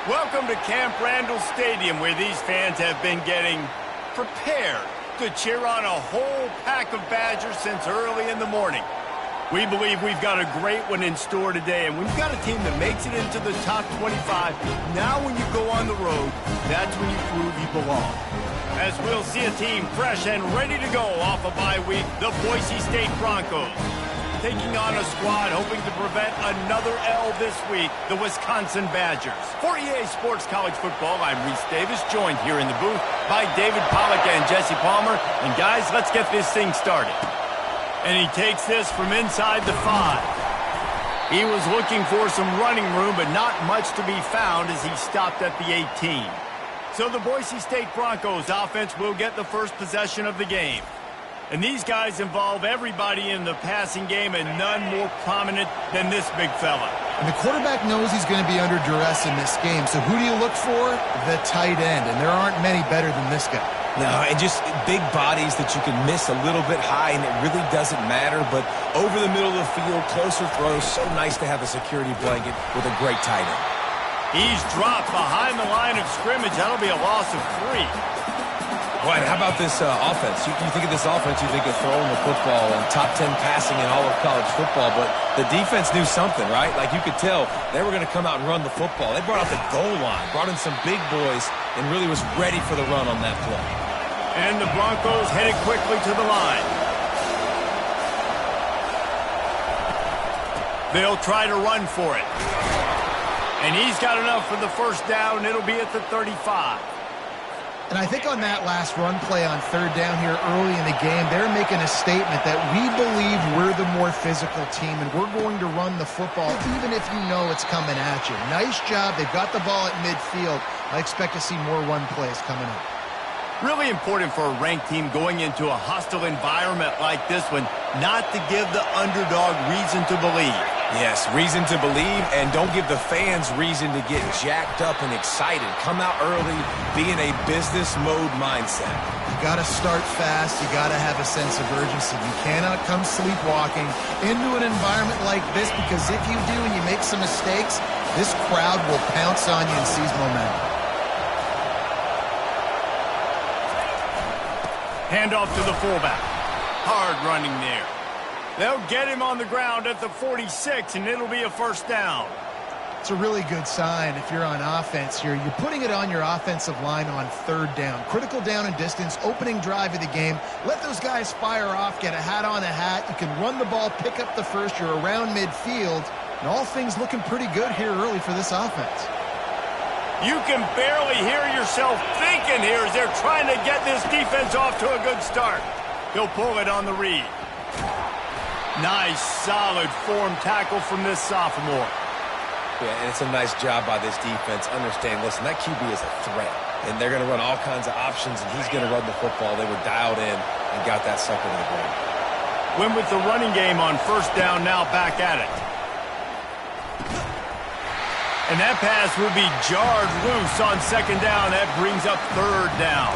Welcome to Camp Randall Stadium, where these fans have been getting prepared to cheer on a whole pack of Badgers since early in the morning. We believe we've got a great one in store today, and when you've got a team that makes it into the top 25, now when you go on the road, that's when you prove you belong. As we'll see a team fresh and ready to go off a bye week, the Boise State Broncos. Taking on a squad hoping to prevent another L this week, the Wisconsin Badgers. For EA Sports College Football, I'm Reese Davis, joined here in the booth by David Pollack and Jesse Palmer. And guys, let's get this thing started. And he takes this from inside the 5. He was looking for some running room, but not much to be found as he stopped at the 18. So the Boise State Broncos offense will get the first possession of the game. And these guys involve everybody in the passing game, and none more prominent than this big fella. And the quarterback knows he's going to be under duress in this game. So who do you look for? The tight end. And there aren't many better than this guy. No, and just big bodies that you can miss a little bit high, and it really doesn't matter. But over the middle of the field, closer throws, so nice to have a security blanket with a great tight end. He's dropped behind the line of scrimmage. That'll be a loss of 3. Well, and how about this offense? You think of this offense, you think of throwing the football and top 10 passing in all of college football, but the defense knew something, right? Like you could tell they were going to come out and run the football. They brought out the goal line, brought in some big boys, and really was ready for the run on that play. And the Broncos headed quickly to the line. They'll try to run for it. And he's got enough for the first down. It'll be at the 35. And I think on that last run play on third down here early in the game, they're making a statement that we believe we're the more physical team and we're going to run the football even if you know it's coming at you. Nice job. They've got the ball at midfield. I expect to see more run plays coming up. Really important for a ranked team going into a hostile environment like this one, not to give the underdog reason to believe. Yes, reason to believe, and don't give the fans reason to get jacked up and excited. Come out early, be in a business mode mindset. You got to start fast. You got to have a sense of urgency. You cannot come sleepwalking into an environment like this, because if you do and you make some mistakes, this crowd will pounce on you and seize momentum. Handoff to the fullback. Hard running there. They'll get him on the ground at the 46, and it'll be a first down. It's a really good sign if you're on offense here. You're putting it on your offensive line on third down. Critical down and distance, opening drive of the game. Let those guys fire off, get a hat on a hat. You can run the ball, pick up the first. You're around midfield. And all things looking pretty good here early for this offense. You can barely hear yourself thinking here as they're trying to get this defense off to a good start. He'll pull it on the read. Nice, solid form tackle from this sophomore. Yeah, and it's a nice job by this defense. Understand, listen, that QB is a threat, and they're going to run all kinds of options, and he's going to run the football. They were dialed in and got that sucker to the ground. Win with the running game on first down, now back at it. And that pass will be jarred loose on second down. That brings up third down.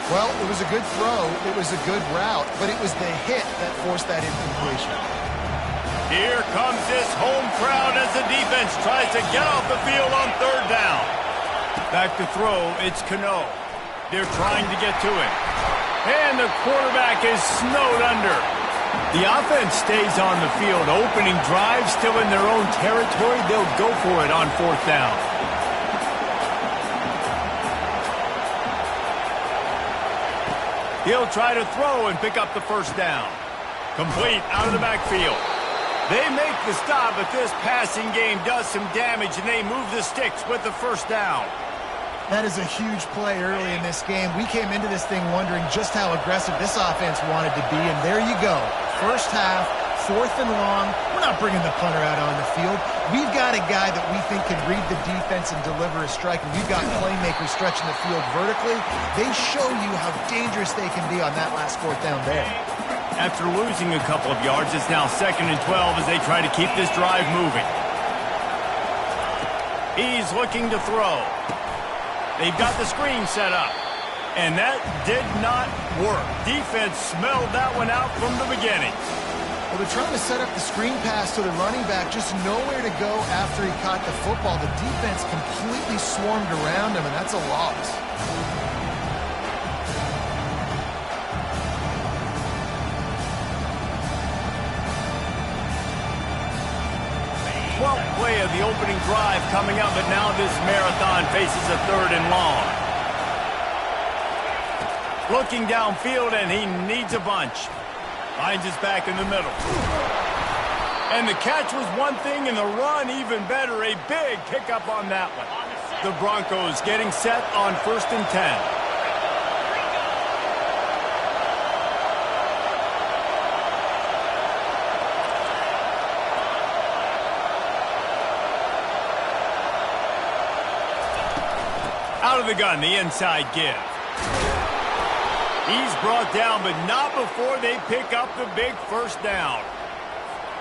Well, it was a good throw. It was a good route, but it was the hit that forced that incompletion. Here comes this home crowd as the defense tries to get off the field on third down. Back to throw, it's Cano. They're trying to get to him. And the quarterback is snowed under. The offense stays on the field. Opening drive, still in their own territory. They'll go for it on fourth down. He'll try to throw and pick up the first down. Complete out of the backfield. They make the stop, but this passing game does some damage, and they move the sticks with the first down. That is a huge play early in this game. We came into this thing wondering just how aggressive this offense wanted to be, and there you go. First half, fourth and long. We're not bringing the punter out on the field. We've got a guy that we think can read the defense and deliver a strike, and we've got playmakers stretching the field vertically. They show you how dangerous they can be on that last fourth down there. After losing a couple of yards, it's now 2nd and 12 as they try to keep this drive moving. He's looking to throw. They've got the screen set up. And that did not work. Defense smelled that one out from the beginning. Well, they're trying to set up the screen pass to the running back, just nowhere to go after he caught the football. The defense completely swarmed around him, and that's a loss. 12th play of the opening drive coming up, but now this marathon faces a 3rd and long. Looking downfield, and he needs a bunch. Finds his back in the middle. And the catch was one thing, and the run even better. A big pickup on that one. The Broncos getting set on 1st and 10. Out of the gun, the inside give. He's brought down, but not before they pick up the big 1st down.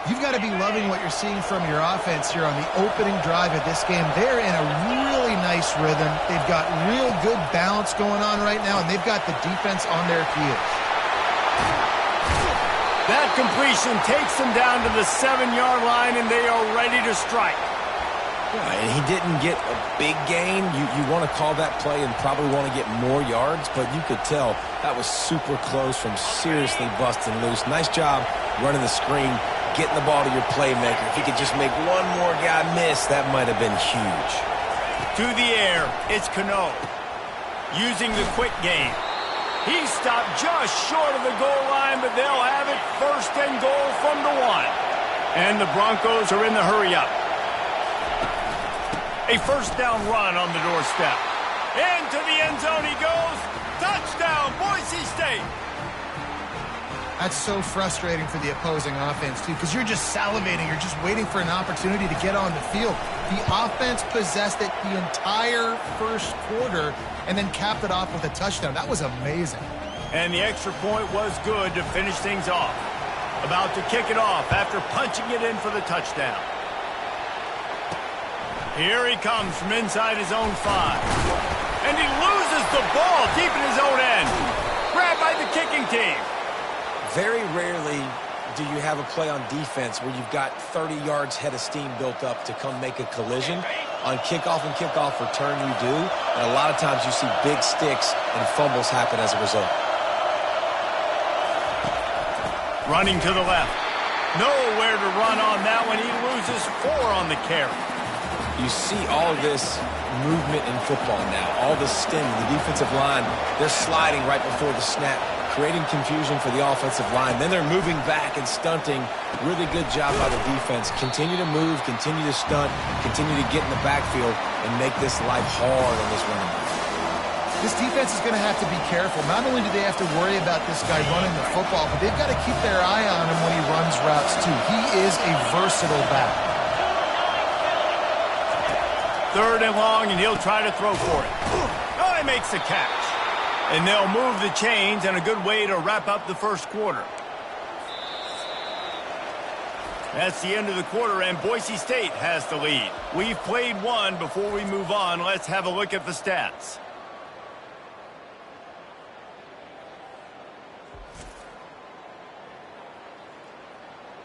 You've got to be loving what you're seeing from your offense here on the opening drive of this game. They're in a really nice rhythm. They've got real good balance going on right now, and they've got the defense on their heels. That completion takes them down to the 7-yard line, and they are ready to strike. And he didn't get a big gain. You want to call that play and probably want to get more yards, but you could tell that was super close from seriously busting loose. Nice job running the screen, getting the ball to your playmaker. If he could just make one more guy miss, that might have been huge. To the air, it's Cano. Using the quick game. He stopped just short of the goal line, but they'll have it 1st and goal from the 1. And the Broncos are in the hurry-up. A 1st down run on the doorstep. Into the end zone he goes. Touchdown, Boise State. That's so frustrating for the opposing offense, too, because you're just salivating. You're just waiting for an opportunity to get on the field. The offense possessed it the entire 1st quarter and then capped it off with a touchdown. That was amazing. And the extra point was good to finish things off. About to kick it off after punching it in for the touchdown. Here he comes from inside his own 5. And he loses the ball deep in his own end. Grabbed by the kicking team. Very rarely do you have a play on defense where you've got 30 yards head of steam built up to come make a collision. On kickoff and kickoff return you do, and a lot of times you see big sticks and fumbles happen as a result. Running to the left. Nowhere to run on that one. He loses 4 on the carry. You see all of this movement in football now, all the stem, the defensive line, they're sliding right before the snap, creating confusion for the offensive line. Then they're moving back and stunting. Really good job by the defense. Continue to move, continue to stunt, continue to get in the backfield and make this life hard on this running back. This defense is going to have to be careful. Not only do they have to worry about this guy running the football, but they've got to keep their eye on him when he runs routes too. He is a versatile back. 3rd and long, and he'll try to throw for it. Oh, he makes the catch. And they'll move the chains, and a good way to wrap up the 1st quarter. That's the end of the quarter, and Boise State has the lead. We've played one. Before we move on, let's have a look at the stats.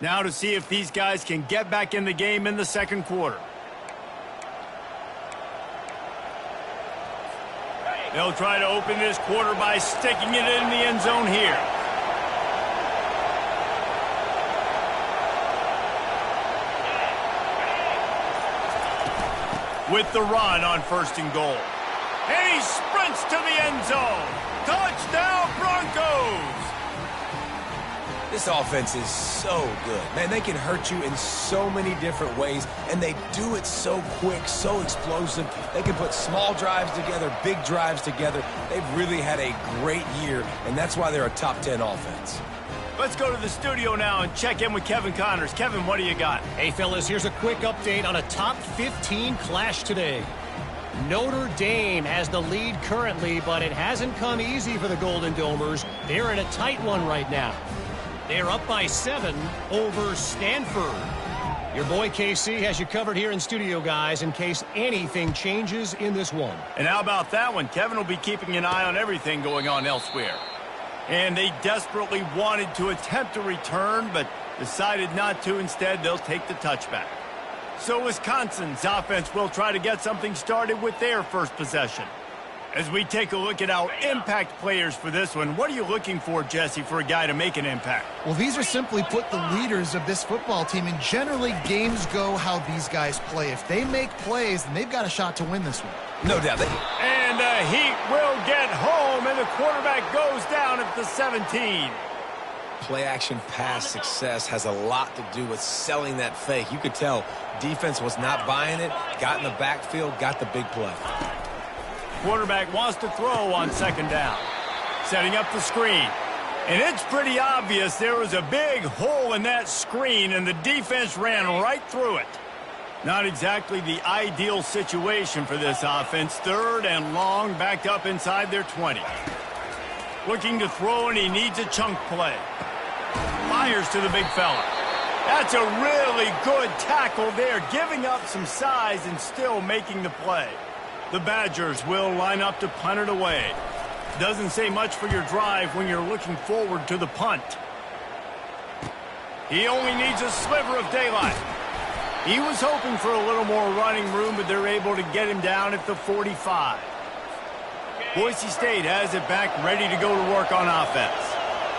Now to see if these guys can get back in the game in the 2nd quarter. They'll try to open this quarter by sticking it in the end zone here. With the run on 1st and goal. And he sprints to the end zone. Touchdown, Broncos! This offense is so good. Man, they can hurt you in so many different ways, and they do it so quick, so explosive. They can put small drives together, big drives together. They've really had a great year, and that's why they're a top 10 offense. Let's go to the studio now and check in with Kevin Connors. Kevin, what do you got? Hey, fellas, here's a quick update on a top 15 clash today. Notre Dame has the lead currently, but it hasn't come easy for the Golden Domers. They're in a tight one right now. They're up by 7 over Stanford. Your boy KC has you covered here in studio, guys, in case anything changes in this one. And how about that one? Kevin will be keeping an eye on everything going on elsewhere. And they desperately wanted to attempt a return, but Decided not to. Instead, they'll take the touchback. So Wisconsin's offense will try to get something started with their first possession. As we take a look at our impact players for this one, what are you looking for, Jesse, for a guy to make an impact? Well, these are simply put the leaders of this football team, and generally games go how these guys play. If they make plays, then they've got a shot to win this one. No doubt. And the Heat will get home, and the quarterback goes down at the 17. Play-action pass success has a lot to do with selling that fake. You could tell defense was not buying it, got in the backfield, got the big play. Quarterback wants to throw on second down. Setting up the screen. And it's pretty obvious there was a big hole in that screen, and the defense ran right through it. Not exactly the ideal situation for this offense. Third and long, backed up inside their 20. Looking to throw, and he needs a chunk play. Fires to the big fella. That's a really good tackle there, giving up some size and still making the play. The Badgers will line up to punt it away. Doesn't say much for your drive when you're looking forward to the punt. He only needs a sliver of daylight. He was hoping for a little more running room, but they're able to get him down at the 45. Boise State has it back, ready to go to work on offense.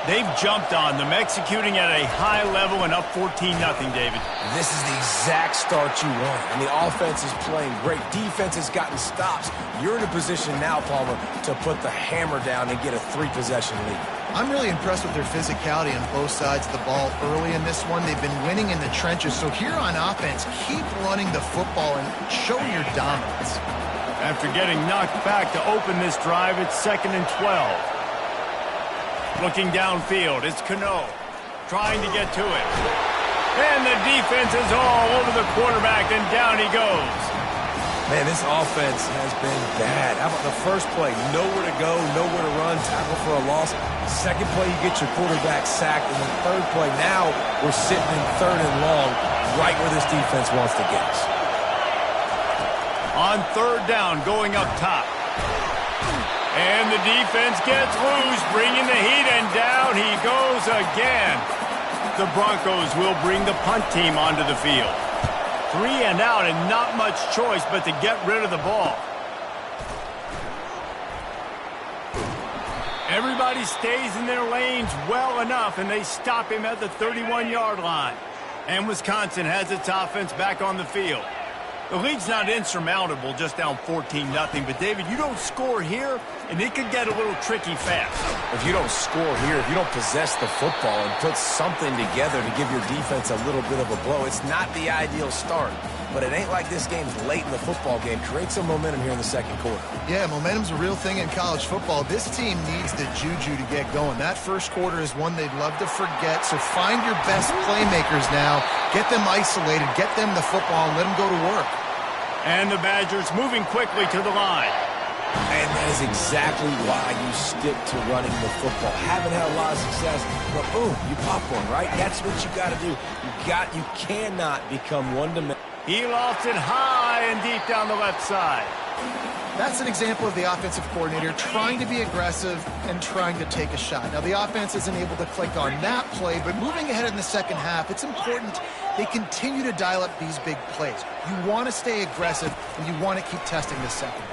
They've jumped on them, executing at a high level and up 14-0, David. This is the exact start you want. And the offense is playing great. Defense has gotten stops. You're in a position now, Palmer, to put the hammer down and get a 3-possession lead. I'm really impressed with their physicality on both sides of the ball early in this one. They've been winning in the trenches. So here on offense, keep running the football and show your dominance. After getting knocked back to open this drive, it's 2nd and 12. Looking downfield, it's Cano trying to get to it. And the defense is all over the quarterback, and down he goes. Man, this offense has been bad. How about the first play? Nowhere to go, nowhere to run, tackle for a loss. Second play, you get your quarterback sacked. And the third play, now we're sitting in 3rd and long, right where this defense wants to get us. On 3rd down, going up top. And the defense gets loose, bringing the heat, and down he goes again. The Broncos will bring the punt team onto the field. 3 and out, and not much choice but to get rid of the ball. Everybody stays in their lanes well enough, and they stop him at the 31-yard line. And Wisconsin has its offense back on the field. The lead's not insurmountable, just down 14-0. But, David, you don't score here, and it could get a little tricky fast. If you don't score here, if you don't possess the football and put something together to give your defense a little bit of a blow, it's not the ideal start. But it ain't like this game's late in the football game. Create some momentum here in the second quarter. Yeah, momentum's a real thing in college football. This team needs the juju to get going. That first quarter is one they'd love to forget. So find your best playmakers now. Get them isolated. Get them the football and let them go to work. And the Badgers moving quickly to the line. And that is exactly why you stick to running the football. Haven't had a lot of success, but boom, you pop one, right? That's what you got to do. You cannot become one-dimensional. He lofts it high and deep down the left side. That's an example of the offensive coordinator trying to be aggressive and trying to take a shot. Now, the offense isn't able to click on that play, but moving ahead in the second half, it's important they continue to dial up these big plays. You want to stay aggressive, and you want to keep testing the second.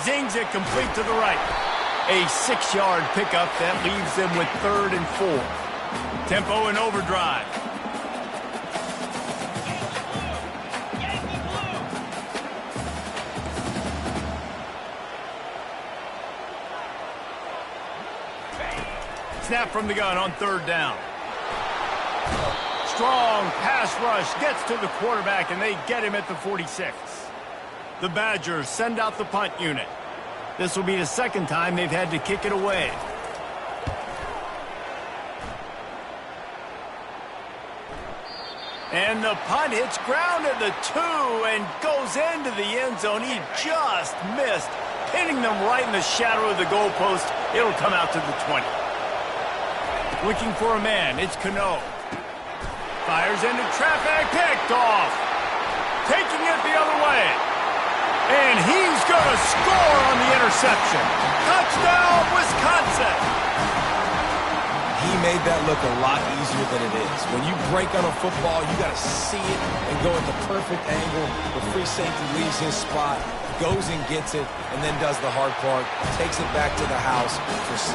Zings it complete to the right. A 6-yard pickup that leaves them with 3rd and 4. Tempo and overdrive. Snap from the gun on 3rd down. Strong pass rush gets to the quarterback, and they get him at the 46. The Badgers send out the punt unit. This will be the second time they've had to kick it away. And the punt hits ground at the 2 and goes into the end zone. He just missed, hitting them right in the shadow of the goalpost. It'll come out to the 20. Looking for a man, it's Cano. Fires into traffic, picked off. Taking it the other way. And he's going to score on the interception. Touchdown, Wisconsin. he made that look a lot easier than it is. When you break on a football, you got to see it and go at the perfect angle. The free safety leaves his spot, goes and gets it, and then does the hard part, takes it back to the house for 6.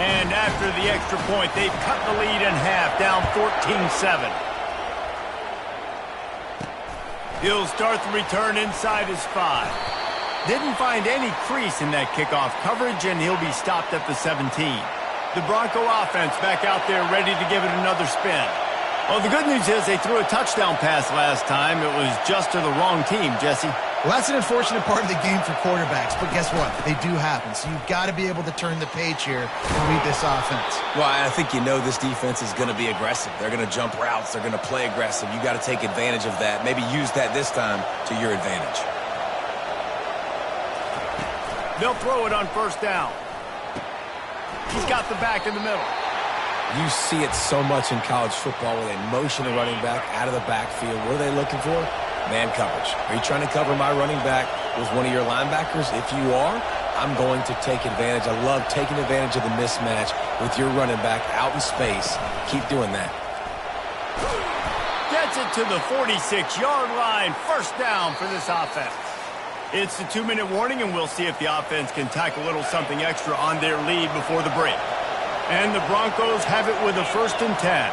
And after the extra point, they've cut the lead in half, down 14-7. He'll start the return inside his 5. Didn't find any crease in that kickoff coverage, and he'll be stopped at the 17. The Bronco offense back out there ready to give it another spin. Well, the good news is they threw a touchdown pass last time. It was just to the wrong team, Jesse. Well, that's an unfortunate part of the game for quarterbacks, but guess what? They do happen, so you've got to be able to turn the page here and read this offense. Well, I think you know this defense is going to be aggressive. They're going to jump routes. They're going to play aggressive. You got to take advantage of that. Maybe use that this time to your advantage. They'll throw it on first down. He's got the back in the middle. You see it so much in college football where they motion a running back out of the backfield. What are they looking for? Man coverage. Are you trying to cover my running back with one of your linebackers? If you are, I'm going to take advantage. I love taking advantage of the mismatch with your running back out in space. Keep doing that. Gets it to the 46-yard line. First down for this offense. It's the 2-minute warning, and we'll see if the offense can tack a little something extra on their lead before the break. And the Broncos have it with a 1st and 10.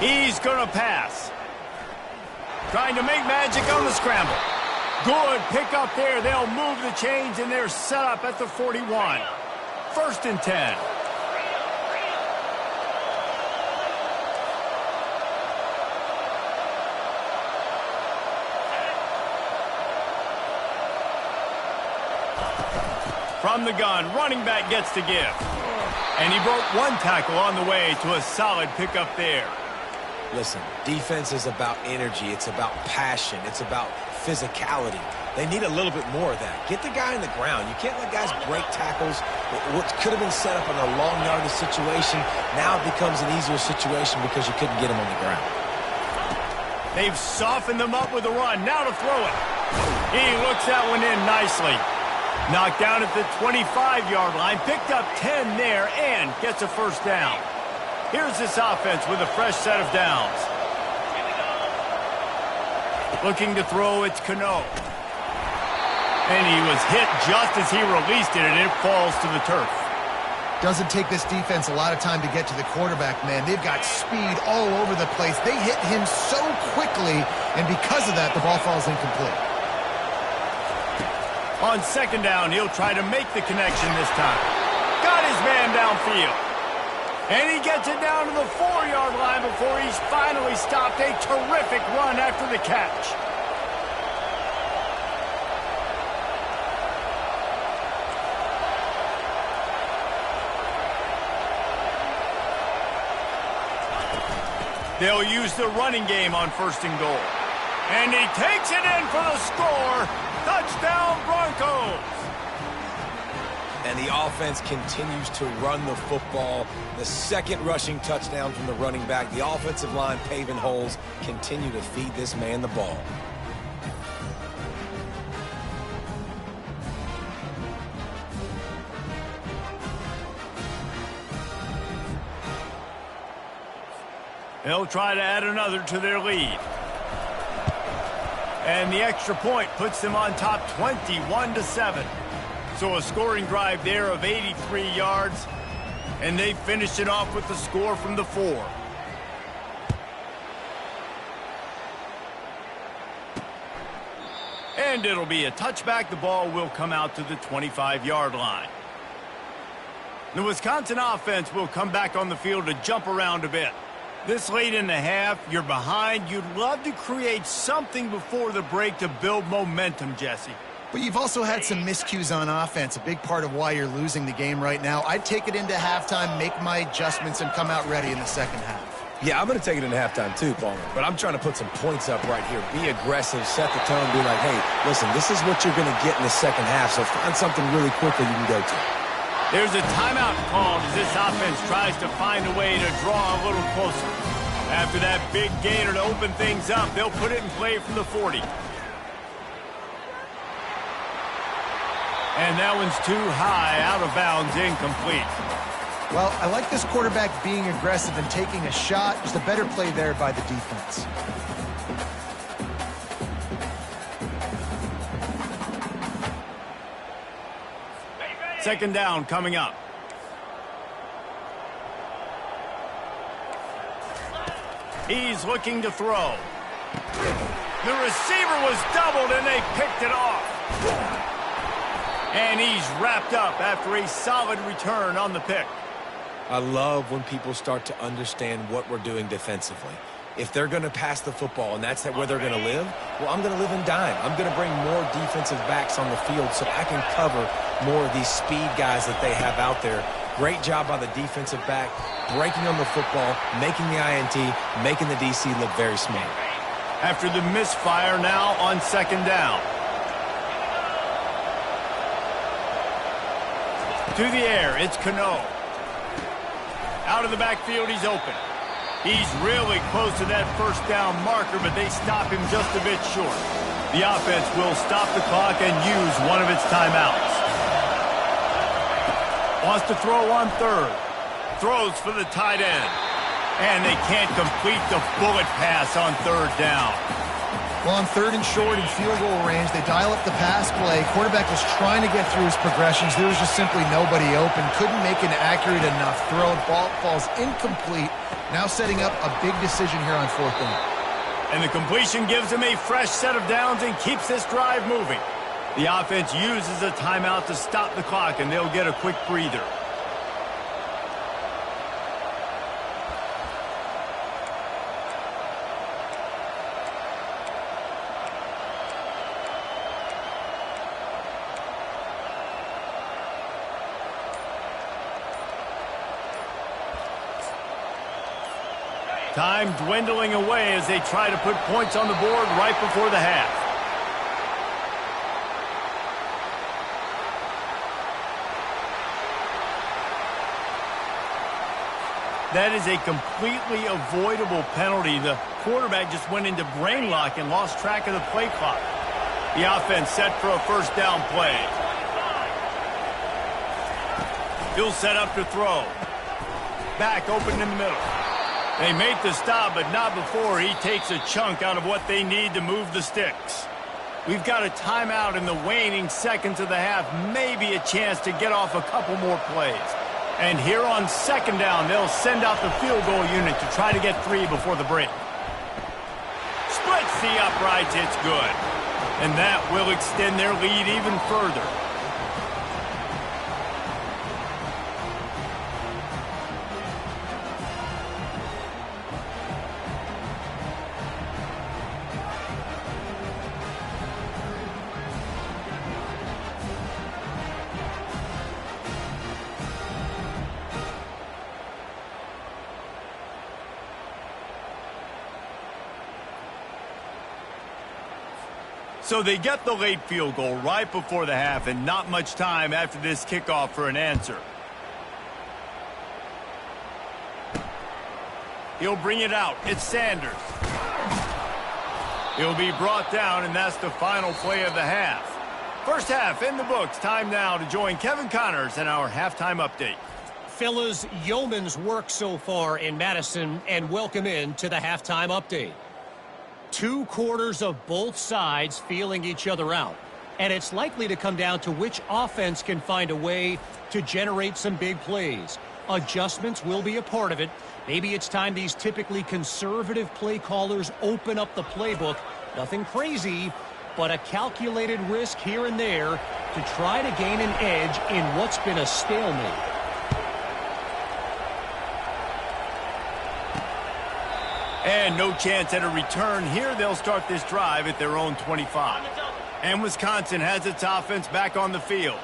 He's going to pass. Trying to make magic on the scramble. Good pick up there. They'll move the chains, and they're set up at the 41. 1st and 10. From the gun, running back gets to give. And he broke one tackle on the way to a solid pickup there. Listen, defense is about energy. It's about passion. It's about physicality. They need a little bit more of that. Get the guy in the ground. You can't let guys break tackles. What could have been set up in a long yardage situation, now it becomes an easier situation because you couldn't get him on the ground. They've softened them up with a run. Now to throw it. He looks that one in nicely. Knocked down at the 25-yard line. Picked up 10 there and gets a first down. Here's this offense with a fresh set of downs. Looking to throw, it's Cano. And he was hit just as he released it, and it falls to the turf. Doesn't take this defense a lot of time to get to the quarterback, man. They've got speed all over the place. They hit him so quickly, and because of that, the ball falls incomplete. On 2nd down, he'll try to make the connection this time. Got his man downfield. And he gets it down to the 4-yard line before he's finally stopped. A terrific run after the catch. They'll use the running game on 1st and goal. And he takes it in for the score. Touchdown, Broncos! And the offense continues to run the football. The 2nd rushing touchdown from the running back. The offensive line paving holes. Continue to feed this man the ball. They'll try to add another to their lead. And the extra point puts them on top 21-7. So a scoring drive there of 83 yards. And they finish it off with the score from the 4. And it'll be a touchback. The ball will come out to the 25-yard line. The Wisconsin offense will come back on the field to jump around a bit. This late in the half, you're behind. You'd love to create something before the break to build momentum, Jesse. But you've also had some miscues on offense, a big part of why you're losing the game right now. I'd take it into halftime, make my adjustments, and come out ready in the 2nd half. Yeah, I'm going to take it into halftime too, Palmer. But I'm trying to put some points up right here. Be aggressive, set the tone, be like, hey, listen, this is what you're going to get in the 2nd half, so find something really quickly you can go to. There's a timeout called as this offense tries to find a way to draw a little closer. After that big gainer to open things up, they'll put it in play from the 40. And that one's too high, out of bounds, incomplete. Well, I like this quarterback being aggressive and taking a shot. Just a better play there by the defense. Second down coming up. He's looking to throw. The receiver was doubled and they picked it off. And he's wrapped up after a solid return on the pick. I love when people start to understand what we're doing defensively. If they're going to pass the football and that's where they're going to live, well, I'm going to live in dime. I'm going to bring more defensive backs on the field so I can cover more of these speed guys that they have out there. Great job by the defensive back, breaking on the football, making the INT, making the DC look very smart. After the misfire now on second down. To the air, it's Cano. Out of the backfield, he's open. He's really close to that first down marker, but they stop him just a bit short. The offense will stop the clock and use one of its timeouts. Wants to throw on third. Throws for the tight end. And they can't complete the bullet pass on third down. Well, on third and short in field goal range, they dial up the pass play. Quarterback was trying to get through his progressions. There was just simply nobody open. Couldn't make an accurate enough throw. Ball falls incomplete. Now setting up a big decision here on fourth down. And the completion gives him a fresh set of downs and keeps this drive moving. The offense uses a timeout to stop the clock, and they'll get a quick breather. Time dwindling away as they try to put points on the board right before the half. That is a completely avoidable penalty. The quarterback just went into brain lock and lost track of the play clock. The offense set for a first down play. He'll set up to throw. Back open in the middle. They make the stop, but not before he takes a chunk out of what they need to move the sticks. We've got a timeout in the waning seconds of the half, maybe a chance to get off a couple more plays. And here on second down, they'll send out the field goal unit to try to get 3 before the break. Splits the uprights, it's good. And that will extend their lead even further. So they get the late field goal right before the half, and not much time after this kickoff for an answer. He'll bring it out. It's Sanders. He'll be brought down, and that's the final play of the half. First half in the books. Time now to join Kevin Connors in our halftime update. Fellas, yeoman's work so far in Madison, and welcome in to the halftime update. 2 quarters of both sides feeling each other out. And it's likely to come down to which offense can find a way to generate some big plays. Adjustments will be a part of it. Maybe it's time these typically conservative play callers open up the playbook. Nothing crazy, but a calculated risk here and there to try to gain an edge in what's been a stalemate. And no chance at a return here. They'll start this drive at their own 25. And Wisconsin has its offense back on the field.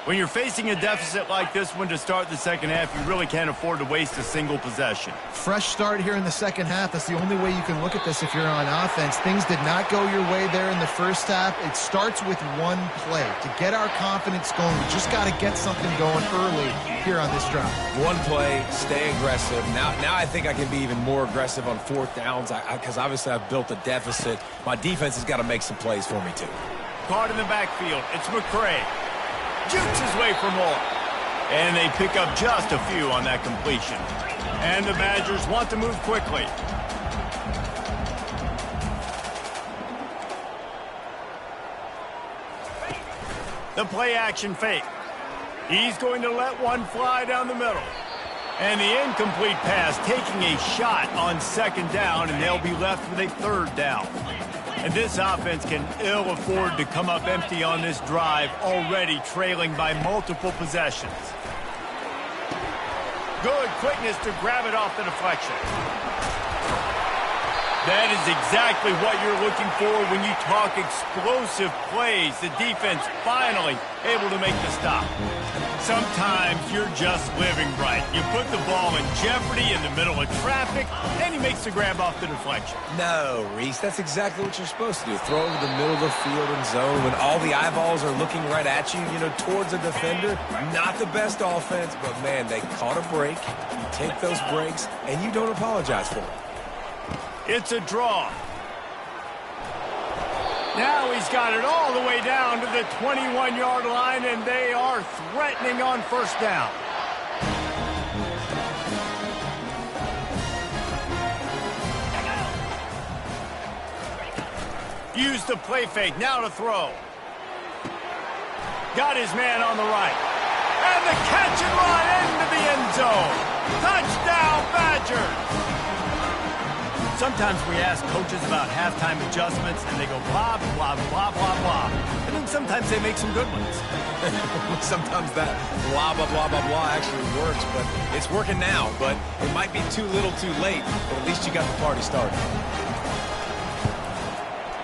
When you're facing a deficit like this one to start the second half, you really can't afford to waste a single possession. Fresh start here in the second half. That's the only way you can look at this if you're on offense. Things did not go your way there in the first half. It starts with one play. To get our confidence going, we just got to get something going early here on this drive. One play, stay aggressive. Now I think I can be even more aggressive on fourth downs because obviously I've built a deficit. My defense has got to make some plays for me too. Caught in the backfield. It's McCray. Jukes his way for more. And they pick up just a few on that completion. And the Badgers want to move quickly. The play action fake. He's going to let one fly down the middle. And the incomplete pass taking a shot on second down, and they'll be left with a third down. And this offense can ill afford to come up empty on this drive, already trailing by multiple possessions. Good quickness to grab it off the deflection. That is exactly what you're looking for when you talk explosive plays. The defense finally able to make the stop. Sometimes you're just living right. You put the ball in jeopardy in the middle of traffic, and he makes the grab off the deflection. No, Reese, that's exactly what you're supposed to do. Throw over the middle of the field and zone when all the eyeballs are looking right at you, towards a defender. Not the best offense, but, man, they caught a break. You take those breaks, and you don't apologize for it. It's a draw. Now he's got it all the way down to the 21-yard line, and they are threatening on first down. Use the play fake, now to throw. Got his man on the right. And the catch and run into the end zone. Touchdown, Badgers! Sometimes we ask coaches about halftime adjustments, and they go blah, blah, blah, blah, blah. And then sometimes they make some good ones. Sometimes that blah, blah, blah, blah, blah actually works, but it's working now. But it might be too little too late, but at least you got the party started.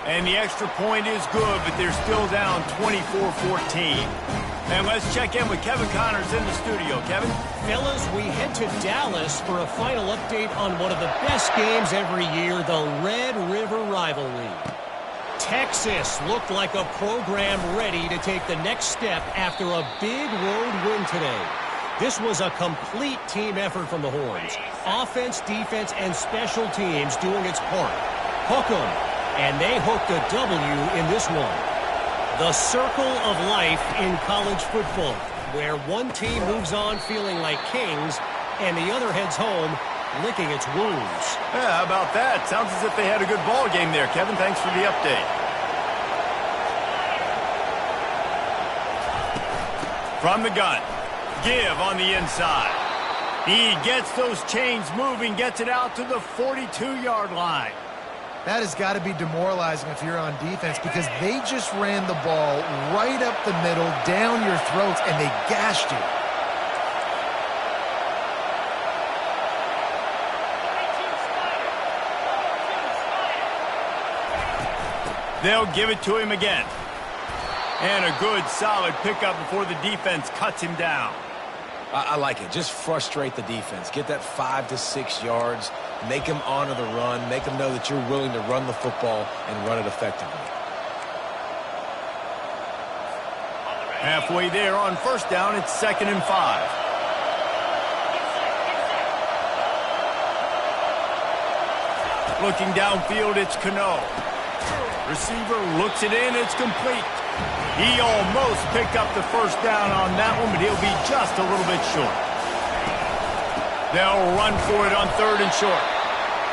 And the extra point is good, but they're still down 24-14. And let's check in with Kevin Connors in the studio. Kevin? Fellas, we head to Dallas for a final update on one of the best games every year, the Red River Rivalry. Texas looked like a program ready to take the next step after a big road win today. This was a complete team effort from the Horns. Offense, defense, and special teams doing its part. Hook 'em, and they hooked a W in this one. The circle of life in college football, where one team moves on feeling like kings and the other heads home licking its wounds. Yeah, how about that? Sounds as if they had a good ball game there. Kevin, thanks for the update. From the gun, give on the inside. He gets those chains moving, gets it out to the 42-yard line. That has got to be demoralizing if you're on defense, because they just ran the ball right up the middle, down your throats, and they gashed you. They'll give it to him again. And a good, solid pickup before the defense cuts him down. I like it. Just frustrate the defense. Get that 5 to 6 yards. Make them honor the run. Make them know that you're willing to run the football and run it effectively. Halfway there on first down, it's 2nd and 5. Looking downfield, it's Cano. Receiver looks it in, it's complete. He almost picked up the first down on that one, but he'll be just a little bit short. They'll run for it on 3rd and short.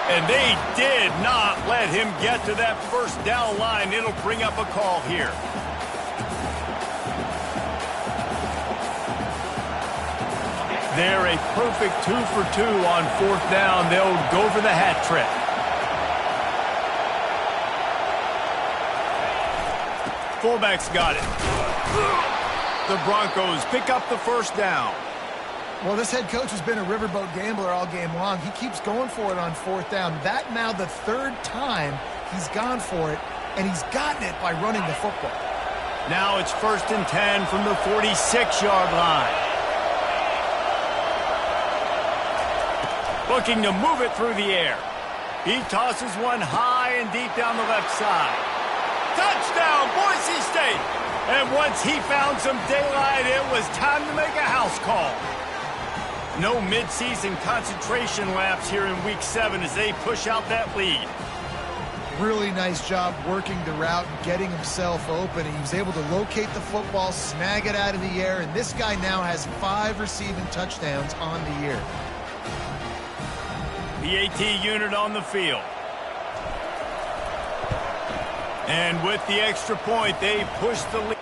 And they did not let him get to that first down line. It'll bring up a call here. They're a perfect 2 for 2 on 4th down. They'll go for the hat trick. Fullback's got it. The Broncos pick up the first down. Well, this head coach has been a riverboat gambler all game long. He keeps going for it on 4th down. That now the 3rd time he's gone for it, and he's gotten it by running the football. Now it's 1st and 10 from the 46-yard line. Looking to move it through the air. He tosses one high and deep down the left side. Touchdown, Boise State! And once he found some daylight, it was time to make a house call. No midseason concentration laps here in Week 7 as they push out that lead. Really nice job working the route and getting himself open. He was able to locate the football, snag it out of the air, and this guy now has 5 receiving touchdowns on the year. PAT unit on the field. And with the extra point, they push the lead.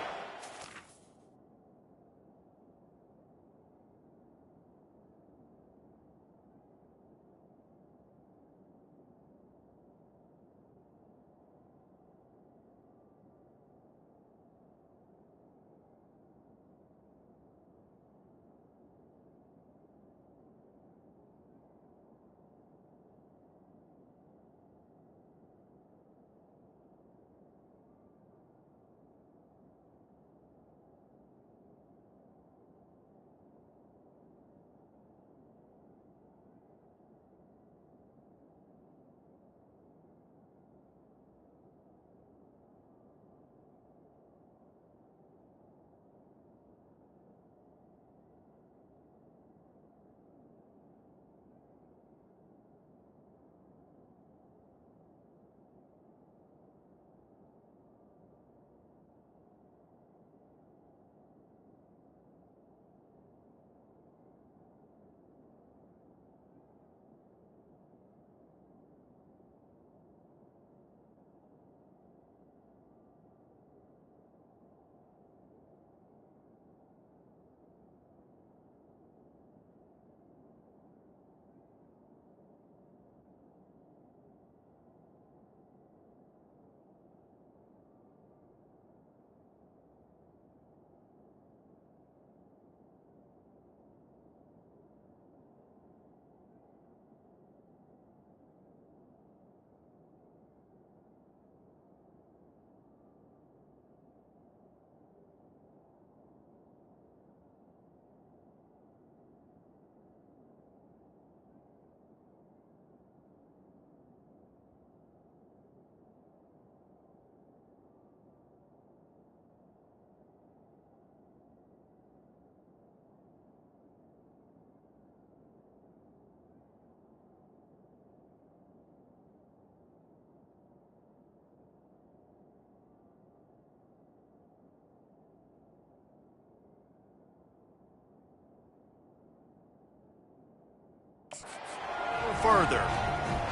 Further.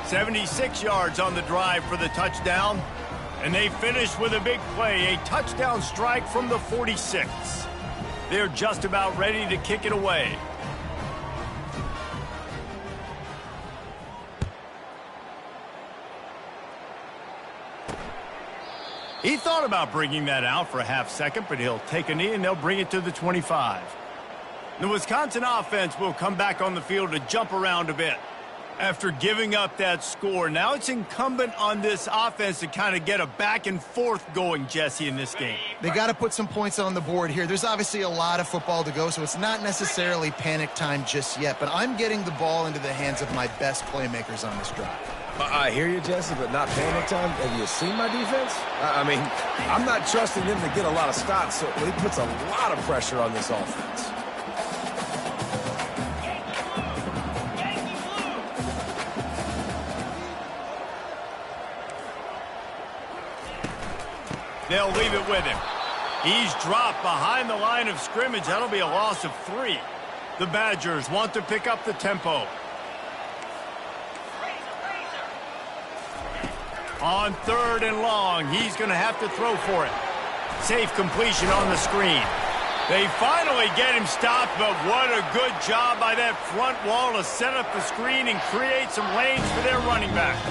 76 yards on the drive for the touchdown. And they finish with a big play, a touchdown strike from the 46. They're just about ready to kick it away. He thought about bringing that out for a half second, but he'll take a knee and they'll bring it to the 25. The Wisconsin offense will come back on the field to jump around a bit. After giving up that score, now it's incumbent on this offense to kind of get a back and forth going, Jesse, in this game. They got to put some points on the board here. There's obviously a lot of football to go, so it's not necessarily panic time just yet, but I'm getting the ball into the hands of my best playmakers on this drive. I hear you, Jesse, but not panic time. Have you seen my defense? I mean, I'm not trusting them to get a lot of stops, so it puts a lot of pressure on this offense. They'll leave it with him. He's dropped behind the line of scrimmage. That'll be a loss of 3. The Badgers want to pick up the tempo. On 3rd and long, he's going to have to throw for it. Safe completion on the screen. They finally get him stopped, but what a good job by that front wall to set up the screen and create some lanes for their running back.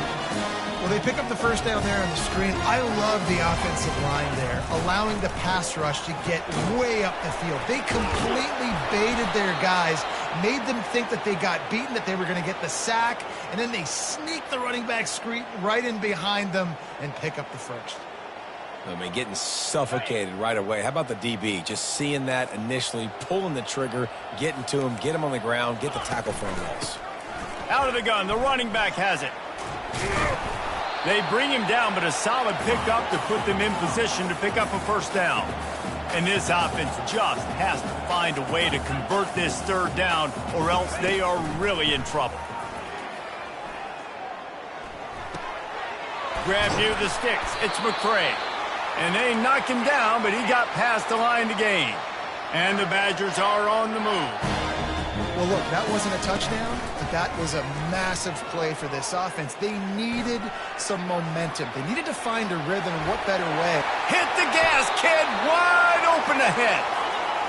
Well, they pick up the first down there on the screen. I love the offensive line there, allowing the pass rush to get way up the field. They completely baited their guys, made them think that they got beaten, that they were going to get the sack, and then they sneak the running back screen right in behind them and pick up the first. I mean, getting suffocated right away. How about the DB? Just seeing that initially, pulling the trigger, getting to him, get him on the ground, get the tackle for a loss. Out of the gun, the running back has it. They bring him down, but a solid pickup to put them in position to pick up a first down. And this offense just has to find a way to convert this 3rd down, or else they are really in trouble. grab near the sticks. It's McCray. And they knock him down, but he got past the line to gain. And the Badgers are on the move. Well, look, that wasn't a touchdown, but that was a massive play for this offense. They needed some momentum. They needed to find a rhythm, and what better way? Hit the gas, kid. Wide open ahead.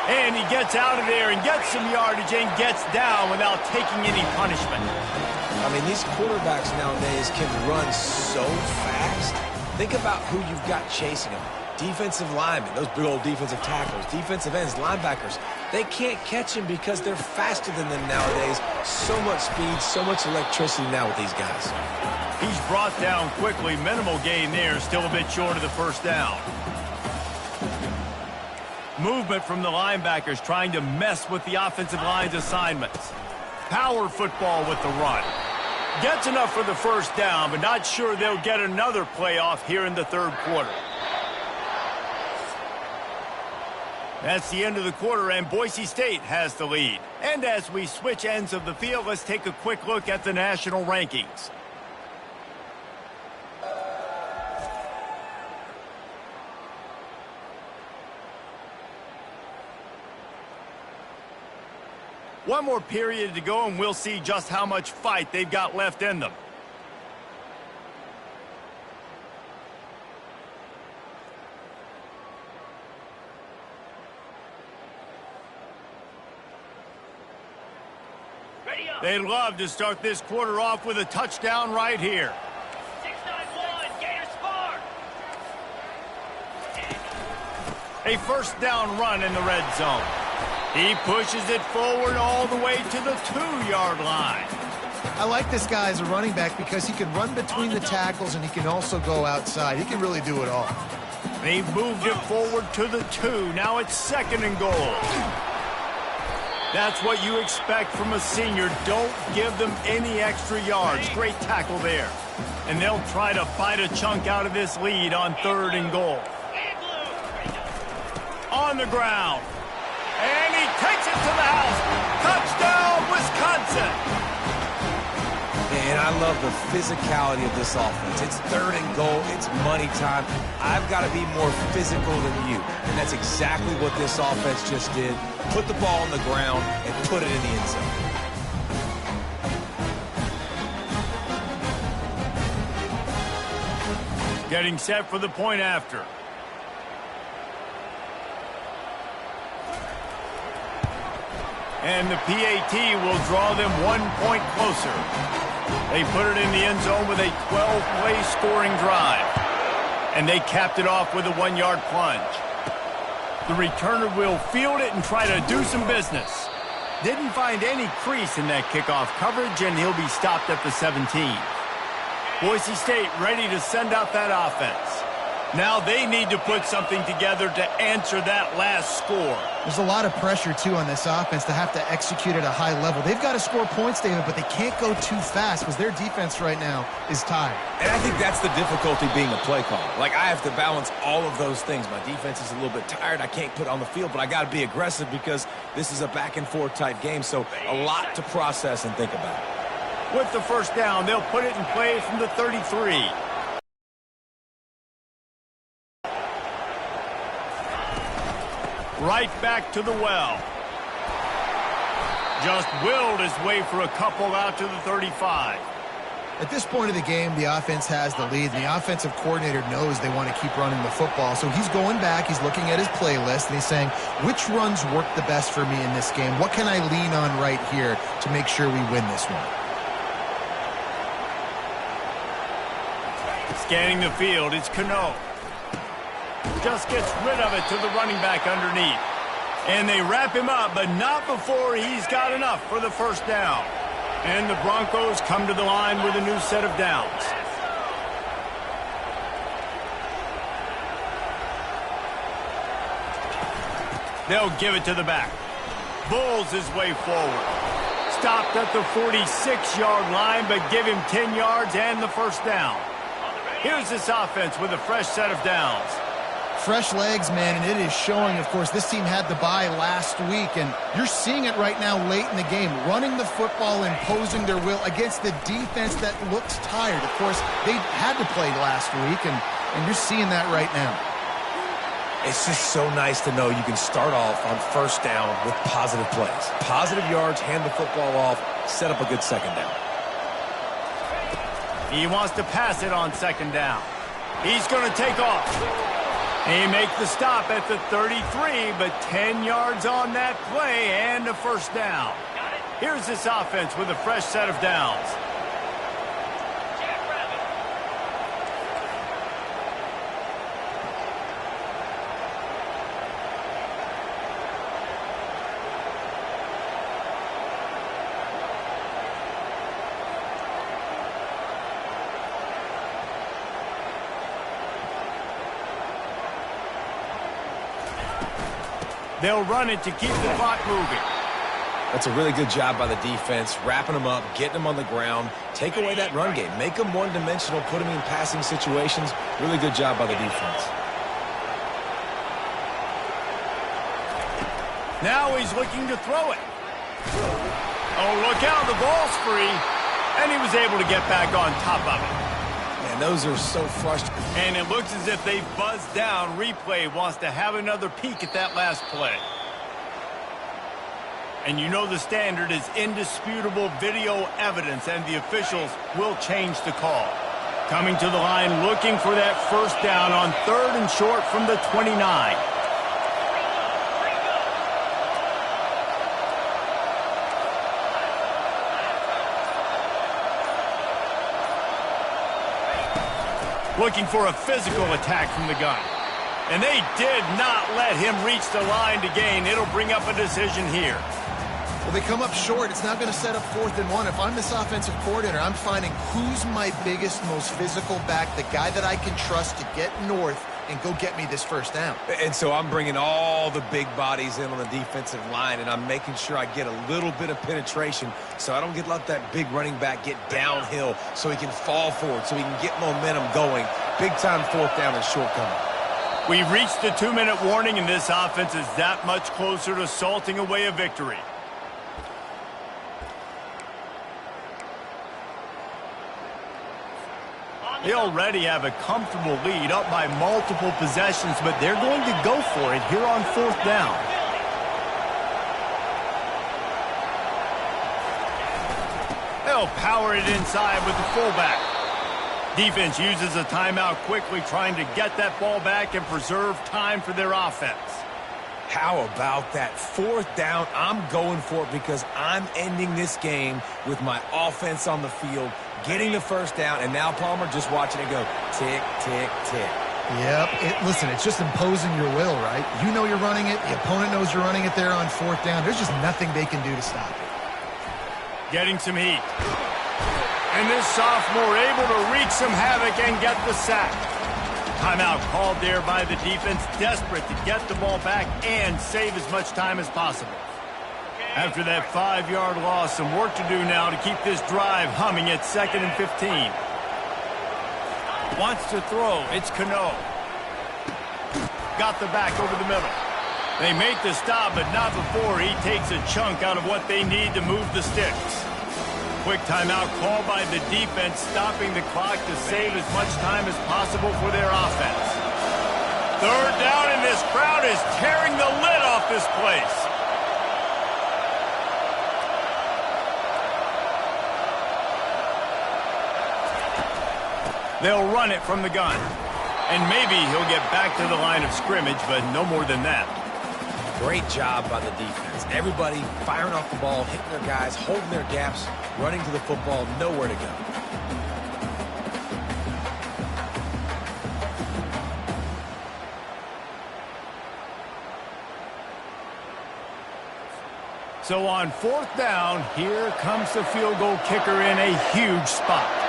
And he gets out of there and gets some yardage and gets down without taking any punishment. I mean, these quarterbacks nowadays can run so fast. Think about who you've got chasing them. Defensive linemen, those big old defensive tackles, defensive ends, linebackers. They can't catch him because they're faster than them nowadays. So much speed, so much electricity now with these guys. He's brought down quickly. Minimal gain there, still a bit short of the first down. Movement from the linebackers trying to mess with the offensive line's assignments. Power football with the run. Gets enough for the first down, but not sure they'll get another playoff here in the third quarter. That's the end of the quarter, and Boise State has the lead. And as we switch ends of the field, let's take a quick look at the national rankings. One more period to go, and we'll see just how much fight they've got left in them. They'd love to start this quarter off with a touchdown right here. 6-9-1, Gators score! A first down run in the red zone. He pushes it forward all the way to the 2-yard line. I like this guy as a running back because he can run between the tackles and he can also go outside. He can really do it all. They've moved it forward to the 2. Now it's 2nd and goal. That's what you expect from a senior. Don't give them any extra yards. Great tackle there. And they'll try to bite a chunk out of this lead on 3rd and goal. On the ground. And he takes it to the house. Touchdown, Wisconsin. And I love the physicality of this offense. It's 3rd and goal. It's money time. I've got to be more physical than you. And that's exactly what this offense just did. Put the ball on the ground and put it in the end zone. Getting set for the point after. And the PAT will draw them 1 point closer. They put it in the end zone with a 12-play scoring drive. And they capped it off with a 1-yard plunge. The returner will field it and try to do some business. Didn't find any crease in that kickoff coverage, and he'll be stopped at the 17. Boise State ready to send out that offense. Now they need to put something together to answer that last score. There's a lot of pressure, too, on this offense to have to execute at a high level. They've got to score points, David, but they can't go too fast because their defense right now is tired. And I think that's the difficulty being a play caller. Like, I have to balance all of those things. My defense is a little bit tired. I can't put it on the field, but I got to be aggressive because this is a back-and-forth type game, so a lot to process and think about. With the first down, they'll put it in play from the 33. Right back to the well. Just willed his way for a couple out to the 35. At this point of the game, the offense has the lead, and the offensive coordinator knows they want to keep running the football. So he's going back, he's looking at his playlist, and he's saying, which runs work the best for me in this game? What can I lean on right here to make sure we win this one? Scanning the field, it's Cano. Just gets rid of it to the running back underneath. And they wrap him up, but not before he's got enough for the first down. And the Broncos come to the line with a new set of downs. They'll give it to the back. Bulls his way forward. Stopped at the 46-yard line, but give him 10 yards and the first down. Here's this offense with a fresh set of downs. Fresh legs, man, and it is showing. Of course, this team had the bye last week, and you're seeing it right now late in the game, running the football, imposing their will against the defense that looks tired. Of course, they had to play last week, and you're seeing that right now. It's just so nice to know you can start off on first down with positive plays. Positive yards, hand the football off, set up a good second down. He wants to pass it on second down. He's going to take off. He makes the stop at the 33, but 10 yards on that play and a first down. Here's this offense with a fresh set of downs. They'll run it to keep the clock moving. That's a really good job by the defense, wrapping them up, getting them on the ground, take away that run game, make them one-dimensional, put them in passing situations. Really good job by the defense. Now he's looking to throw it. Oh, look out, the ball's free. And he was able to get back on top of it. Man, those are so frustrating. And it looks as if they've buzzed down. Replay wants to have another peek at that last play. And you know the standard is indisputable video evidence, and the officials will change the call. Coming to the line, looking for that first down on 3rd and short from the 29. Looking for a physical attack from the gun. And they did not let him reach the line to gain. It'll bring up a decision here. Well, they come up short. It's not going to set up 4th and 1. If I'm this offensive coordinator, I'm finding who's my biggest, most physical back, the guy that I can trust to get north and go get me this first down. And so I'm bringing all the big bodies in on the defensive line, and I'm making sure I get a little bit of penetration so I don't let that big running back get downhill so he can fall forward, so he can get momentum going. Big-time 4th down and shortcoming. We've reached the 2-minute warning, and this offense is that much closer to salting away a victory. They already have a comfortable lead, up by multiple possessions, but they're going to go for it here on 4th down. They'll power it inside with the fullback. Defense uses a timeout quickly, trying to get that ball back and preserve time for their offense. How about that 4th down? I'm going for it because I'm ending this game with my offense on the field, getting the first down, and now Palmer just watching it go tick, tick, tick. Yep. Listen, it's just imposing your will, right? You know you're running it. The opponent knows you're running it there on 4th down. There's just nothing they can do to stop it. Getting some heat. And this sophomore able to wreak some havoc and get the sack. Timeout called there by the defense, desperate to get the ball back and save as much time as possible. After that 5-yard loss, some work to do now to keep this drive humming at 2nd and 15. Wants to throw. It's Cano. Got the back over the middle. They make the stop, but not before he takes a chunk out of what they need to move the sticks. Quick timeout called by the defense, stopping the clock to save as much time as possible for their offense. 3rd down, and this crowd is tearing the lid off this place. They'll run it from the gun. And maybe he'll get back to the line of scrimmage, but no more than that. Great job by the defense. Everybody firing off the ball, hitting their guys, holding their gaps, running to the football, nowhere to go. So on 4th down, here comes the field goal kicker in a huge spot.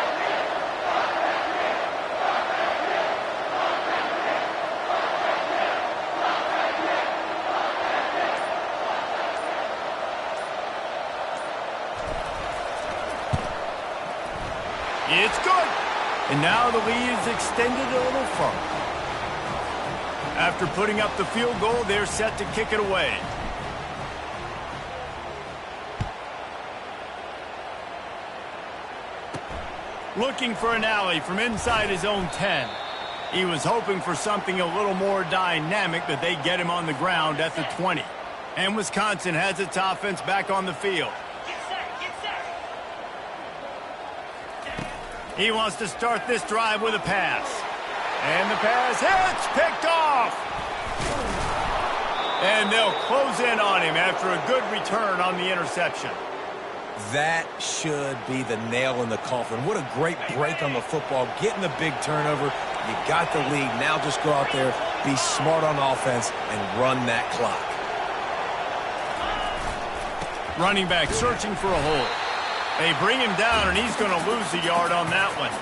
It's good. And now the lead is extended a little further. After putting up the field goal, they're set to kick it away. Looking for an alley from inside his own 10. He was hoping for something a little more dynamic, but they get him on the ground at the 20. And Wisconsin has its offense back on the field. He wants to start this drive with a pass. And the pass hits, picked off. And they'll close in on him after a good return on the interception. That should be the nail in the coffin. What a great break on the football. Getting the big turnover. You got the lead. Now just go out there, be smart on offense, and run that clock. Running back searching for a hole. They bring him down, and he's going to lose a yard on that one.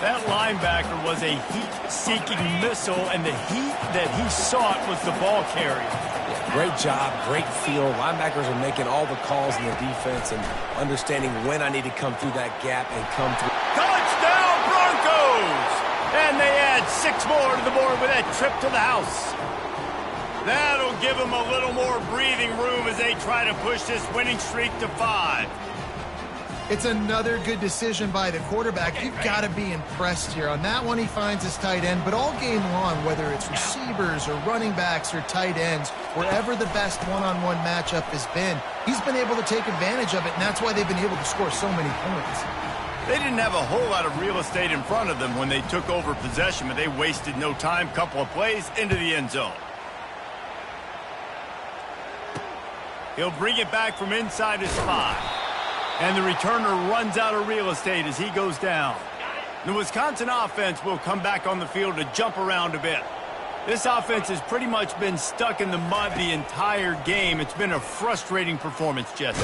That linebacker was a heat-seeking missile, and the heat that he sought was the ball carrier. Yeah, great job, great feel. Linebackers are making all the calls in the defense and understanding when I need to come through that gap and come through. Touchdown, Broncos! And they add 6 more to the board with that trip to the house. That'll give them a little more breathing room as they try to push this winning streak to 5. It's another good decision by the quarterback. You've got to be impressed here. On that one, he finds his tight end, but all game long, whether it's receivers or running backs or tight ends, wherever the best one-on-one matchup has been, he's been able to take advantage of it, and that's why they've been able to score so many points. They didn't have a whole lot of real estate in front of them when they took over possession, but they wasted no time. Couple of plays into the end zone. He'll bring it back from inside his 5. And the returner runs out of real estate as he goes down. The Wisconsin offense will come back on the field to jump around a bit. This offense has pretty much been stuck in the mud the entire game. It's been a frustrating performance, Jesse.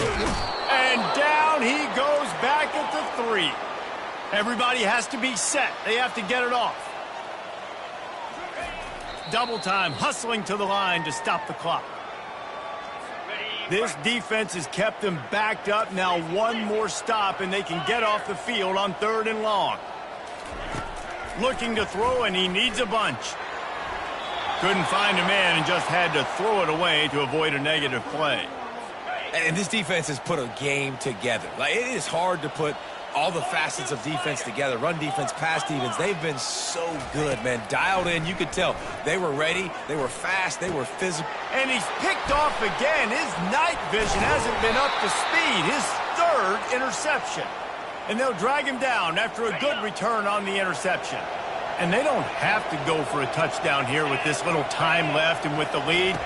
And down he goes back at the 3. Everybody has to be set. They have to get it off. Double time, hustling to the line to stop the clock. This defense has kept them backed up. Now one more stop, and they can get off the field on 3rd and long. Looking to throw, and he needs a bunch. Couldn't find a man and just had to throw it away to avoid a negative play. And this defense has put a game together. Like, it is hard to put all the facets of defense together. Run defense, pass defense. They've been so good, man. Dialed in. You could tell they were ready. They were fast. They were physical. And he's picked off again. His night vision hasn't been up to speed. His 3rd interception. And they'll drag him down after a good return on the interception. And they don't have to go for a touchdown here with this little time left and with the lead,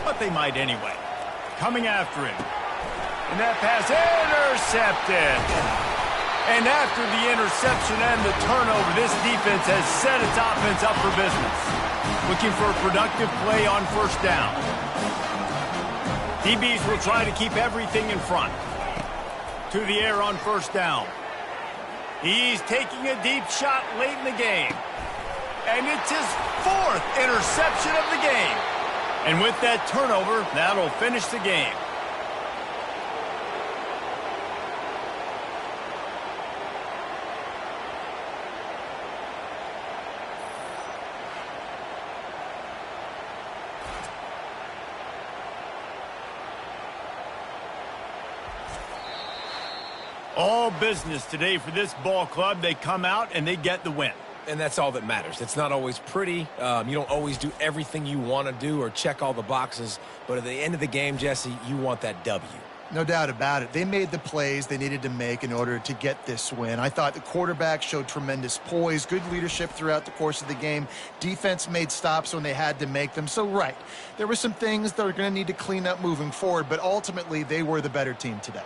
but they might anyway. Coming after him. And that pass intercepted. And after the interception and the turnover, this defense has set its offense up for business. Looking for a productive play on 1st down. DBs will try to keep everything in front. To the air on 1st down. He's taking a deep shot late in the game. And it's his 4th interception of the game. And with that turnover, that'll finish the game. All business today for this ball club. They come out and they get the win. And that's all that matters. It's not always pretty. You don't always do everything you want to do or check all the boxes. But at the end of the game, Jesse, you want that W. No doubt about it. They made the plays they needed to make in order to get this win. I thought the quarterback showed tremendous poise, good leadership throughout the course of the game. Defense made stops when they had to make them. So, right, there were some things that are going to need to clean up moving forward, but ultimately they were the better team today.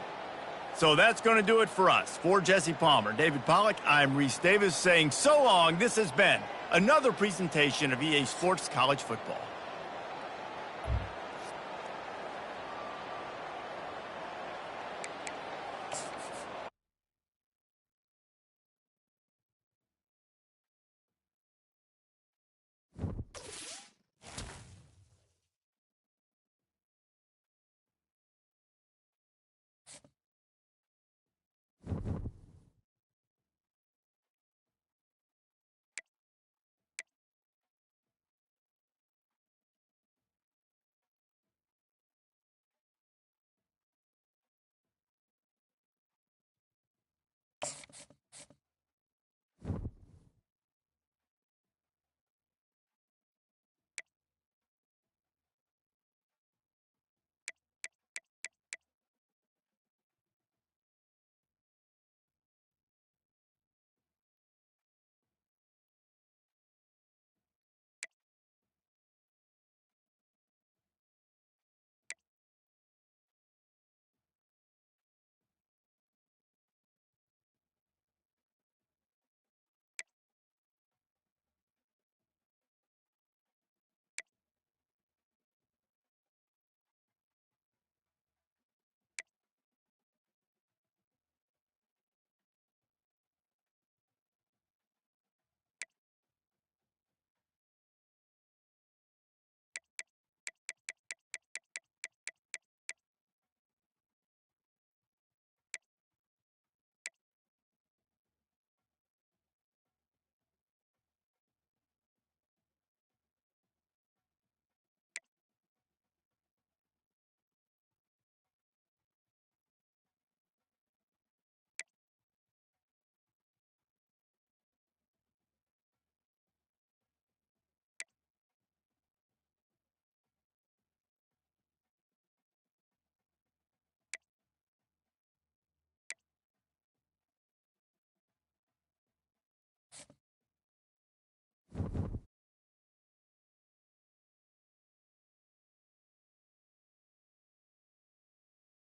So that's going to do it for us. For Jesse Palmer, David Pollack, I'm Reese Davis saying so long. This has been another presentation of EA Sports College Football.